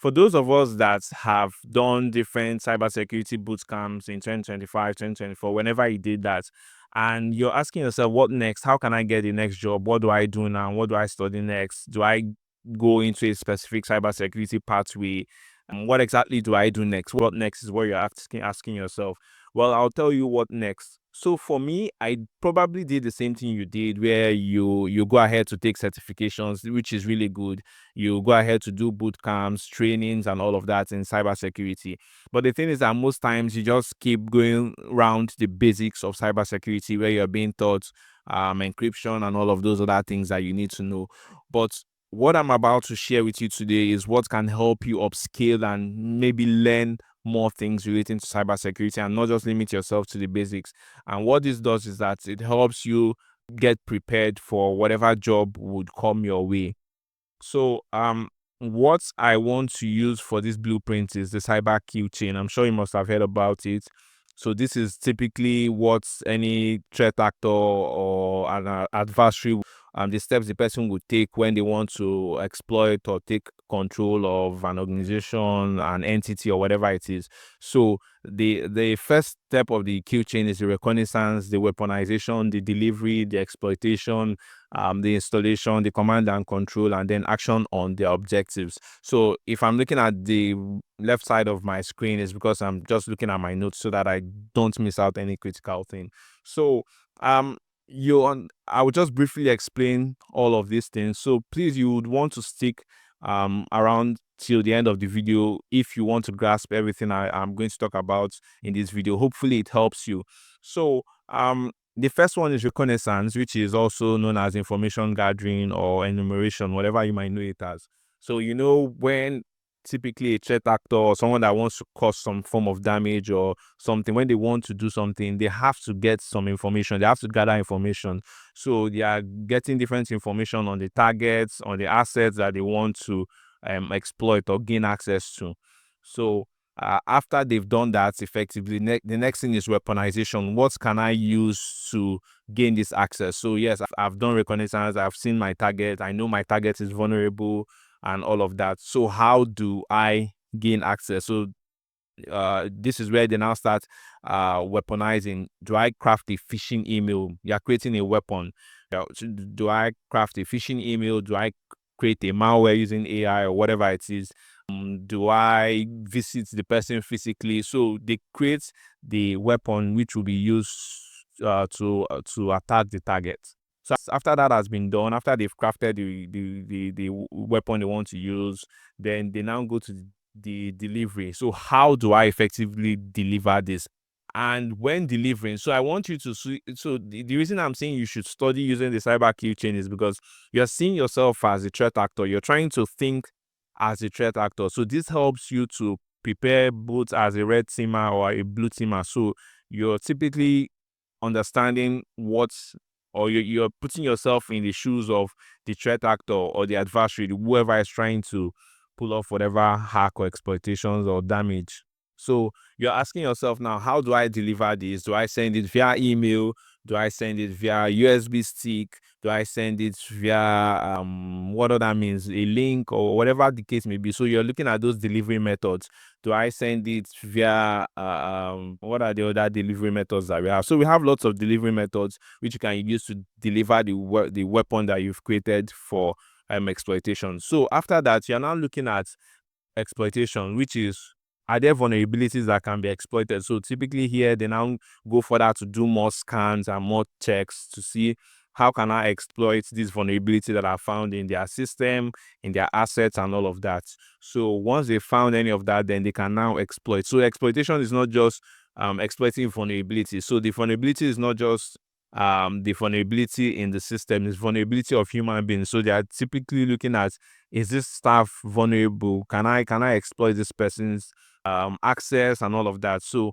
for those of us that have done different cybersecurity bootcamps in 2025, 2024, whenever you did that, and you're asking yourself, what next? How can I get the next job? What do I do now? What do I study next? Do I go into a specific cybersecurity pathway? And what exactly do I do next? What next is what you're asking yourself. Well, I'll tell you what next. So for me, I probably did the same thing you did, where you go ahead to take certifications, which is really good. You go ahead to do boot camps, trainings, and all of that in cybersecurity. But the thing is that most times you just keep going around the basics of cybersecurity, where you're being taught encryption and all of those other things that you need to know. But what I'm about to share with you today is what can help you upscale and maybe learn more things relating to cybersecurity and not just limit yourself to the basics. And what this does is that it helps you get prepared for whatever job would come your way. So, what I want to use for this blueprint is the cyber kill chain. I'm sure you must have heard about it. So this is typically what any threat actor or an adversary, the steps the person would take when they want to exploit or take control of an organization, an entity, or whatever it is. So the first step of the kill chain is the reconnaissance, the weaponization, the delivery, the exploitation, the installation, the command and control, and then action on the objectives. So if I'm looking at the left side of my screen, is because I'm just looking at my notes so that I don't miss out any critical thing. So I will just briefly explain all of these things. So please, you would want to stick around till the end of the video if you want to grasp everything I'm going to talk about in this video. Hopefully it helps you. So the first one is reconnaissance, which is also known as information gathering or enumeration, whatever you might know it as. So, when typically a threat actor or someone that wants to cause some form of damage or something, when they want to do something, they have to get some information. They have to gather information. So they are getting different information on the targets, on the assets that they want to exploit or gain access to. So after they've done that effectively, the next thing is weaponization. What can I use to gain this access? So yes, I've done reconnaissance. I've seen my target. I know my target is vulnerable and all of that. So how do I gain access? So this is where they now start weaponizing. Do I craft a phishing email? You're creating a weapon. Do I craft a phishing email? Do I create a malware using AI or whatever it is? Do I visit the person physically? So they create the weapon which will be used to attack the target. So after that has been done, after they've crafted the weapon they want to use, then they now go to the delivery. So how do I effectively deliver this? And when delivering, so I want you to see. So the reason I'm saying you should study using the cyber kill chain is because you're seeing yourself as a threat actor. You're trying to think as a threat actor. So this helps you to prepare both as a red teamer or a blue teamer. So you're typically understanding or you're putting yourself in the shoes of the threat actor or the adversary, whoever is trying to pull off whatever hack or exploitations or damage. So you're asking yourself now, how do I deliver this? Do I send it via email? Do I send it via USB stick? Do I send it via what other means, a link or whatever the case may be? So you're looking at those delivery methods. Do I send it via what are the other delivery methods that we have? So we have lots of delivery methods which you can use to deliver the weapon that you've created for exploitation. So after that, you're now looking at exploitation, which is, are there vulnerabilities that can be exploited? So typically here, they now go further to do more scans and more checks to see how can I exploit these vulnerabilities that are found in their system, in their assets and all of that. So once they found any of that, then they can now exploit. So exploitation is not just exploiting vulnerability. So the vulnerability is not just the vulnerability in the system, is vulnerability of human beings. So they are typically looking at, is this staff vulnerable? Can I exploit this person's access and all of that? So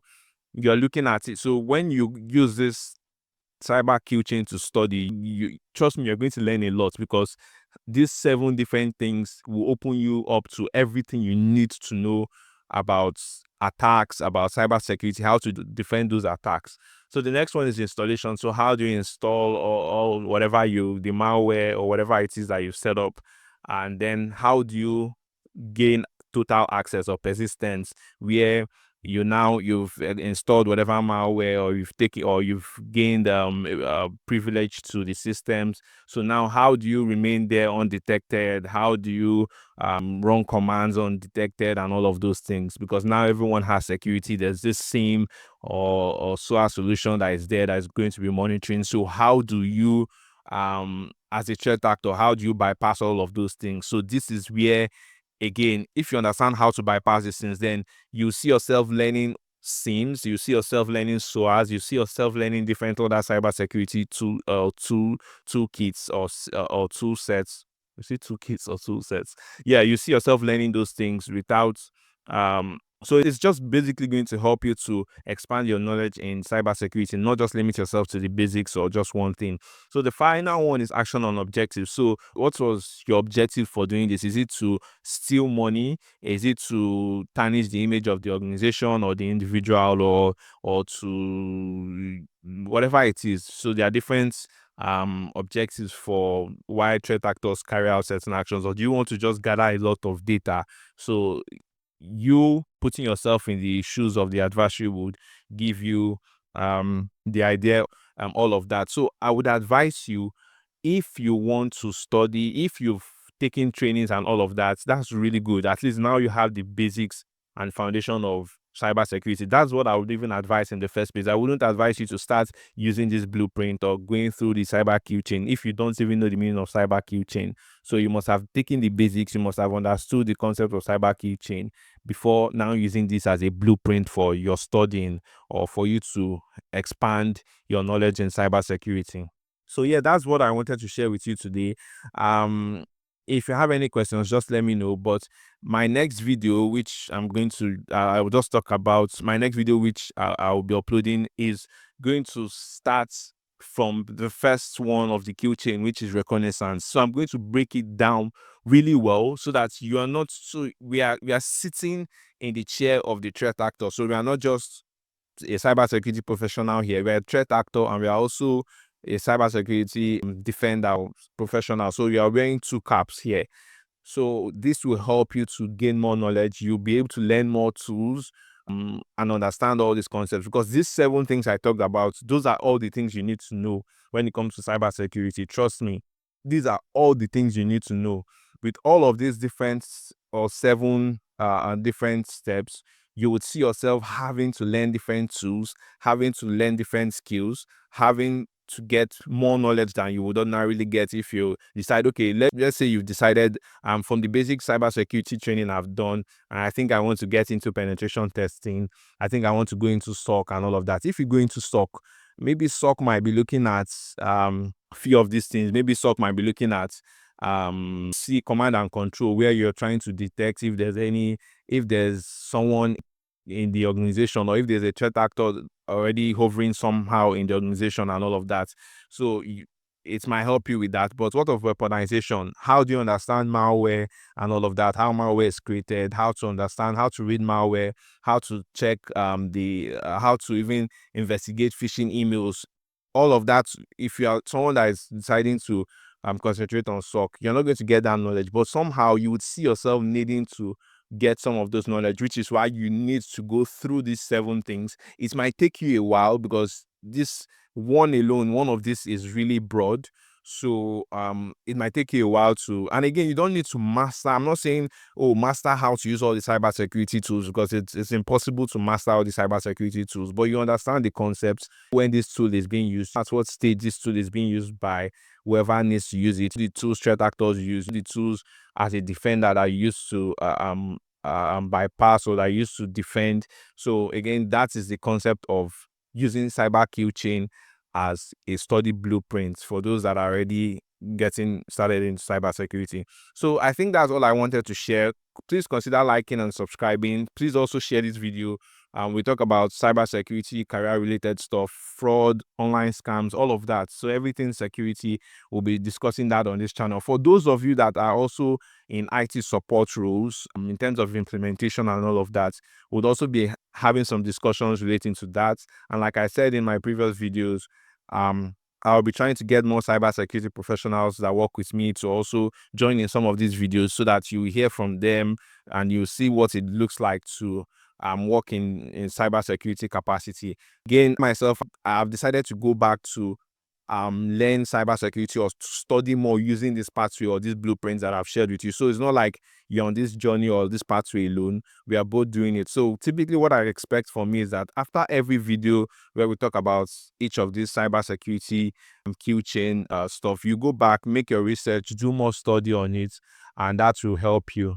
you're looking at it. So when you use this cyber kill chain to study, you trust me, you're going to learn a lot, because these 7 different things will open you up to everything you need to know about attacks, about cybersecurity, how to defend those attacks. So the next one is installation. So how do you install or whatever the malware or whatever it is that you've set up, and then how do you gain total access or persistence, where you've installed whatever malware, or you've taken, or you've gained privilege to the systems. So now, how do you remain there undetected? How do you run commands undetected and all of those things? Because now everyone has security. There's this SIEM or SOA solution that is there that is going to be monitoring. So how do you, as a threat actor, how do you bypass all of those things? So this is where, again, if you understand how to bypass these things, then you see yourself learning SIEMs, you see yourself learning SOAS, you see yourself learning different other cybersecurity toolkits or tool sets. You see toolkits or tool sets. Yeah, you see yourself learning those things without so it's just basically going to help you to expand your knowledge in cybersecurity, not just limit yourself to the basics or just one thing. So the final one is action on objectives. So what was your objective for doing this? Is it to steal money? Is it to tarnish the image of the organization or the individual, or to whatever it is? So there are different objectives for why threat actors carry out certain actions. Or do you want to just gather a lot of data? So you putting yourself in the shoes of the adversary would give you the idea, all of that. So I would advise you, if you want to study, if you've taken trainings and all of that, that's really good. At least now you have the basics and foundation of cybersecurity. That's what I would even advise in the first place. I wouldn't advise you to start using this blueprint or going through the cyber kill chain if you don't even know the meaning of cyber kill chain. So you must have taken the basics, you must have understood the concept of cyber kill chain before now using this as a blueprint for your studying or for you to expand your knowledge in cybersecurity. So yeah, that's what I wanted to share with you today. Um, if you have any questions, just let me know. But my next video, which I'm going to, I will just talk about my next video, which I will be uploading, is going to start from the first one of the kill chain, which is reconnaissance. So I'm going to break it down really well so that you are not, so we are sitting in the chair of the threat actor. So we are not just a cybersecurity professional here. We're a threat actor, and we are also a cybersecurity defender professional. So you are wearing two caps here. So this will help you to gain more knowledge. You'll be able to learn more tools and understand all these concepts, because these 7 things I talked about, those are all the things you need to know when it comes to cybersecurity. Trust me, these are all the things you need to know. With all of these different or 7 different steps, you would see yourself having to learn different tools, having to learn different skills, having to get more knowledge than you would ordinarily get if you decide, okay, let's say you've decided from the basic cybersecurity training I've done, and I think I want to get into penetration testing. I think I want to go into SOC and all of that. If you go into SOC, maybe SOC might be looking at a few of these things. Maybe SOC might be looking at see command and control, where you're trying to detect if there's someone in the organization, or if there's a threat actor already hovering somehow in the organization and all of that. So it might help you with that. But what of weaponization? How do you understand malware and all of that? How malware is created, how to understand, how to read malware, how to check how to even investigate phishing emails, all of that. If you are someone that is deciding to concentrate on SOC, you're not going to get that knowledge, but somehow you would see yourself needing to get some of those knowledge, which is why you need to go through these 7 things. It might take you a while, because this one alone, one of this is really broad. So it might take you a while to, and again, you don't need to master. I'm not saying, oh, master how to use all the cybersecurity tools, because it's impossible to master all the cybersecurity tools, but you understand the concepts when this tool is being used, at what stage this tool is being used by whoever needs to use it, the tools threat actors use, the tools as a defender that used to bypass or that used to defend. So again, that is the concept of using cyber kill chain as a study blueprint for those that are already getting started in cybersecurity. So I think that's all I wanted to share. Please consider liking and subscribing. Please also share this video. We talk about cybersecurity, career-related stuff, fraud, online scams, all of that. So everything security, we'll be discussing that on this channel. For those of you that are also in IT support roles, in terms of implementation and all of that, we'll also be having some discussions relating to that. And like I said in my previous videos, I'll be trying to get more cybersecurity professionals that work with me to also join in some of these videos so that you hear from them and you see what it looks like to work in cybersecurity capacity. Again, myself, I've decided to go back to learn cybersecurity or to study more using this pathway or these blueprints that I've shared with you. So it's not like you're on this journey or this pathway alone. We are both doing it. So typically what I expect from me is that after every video where we talk about each of these cybersecurity kill chain stuff, you go back, make your research, do more study on it, and that will help you.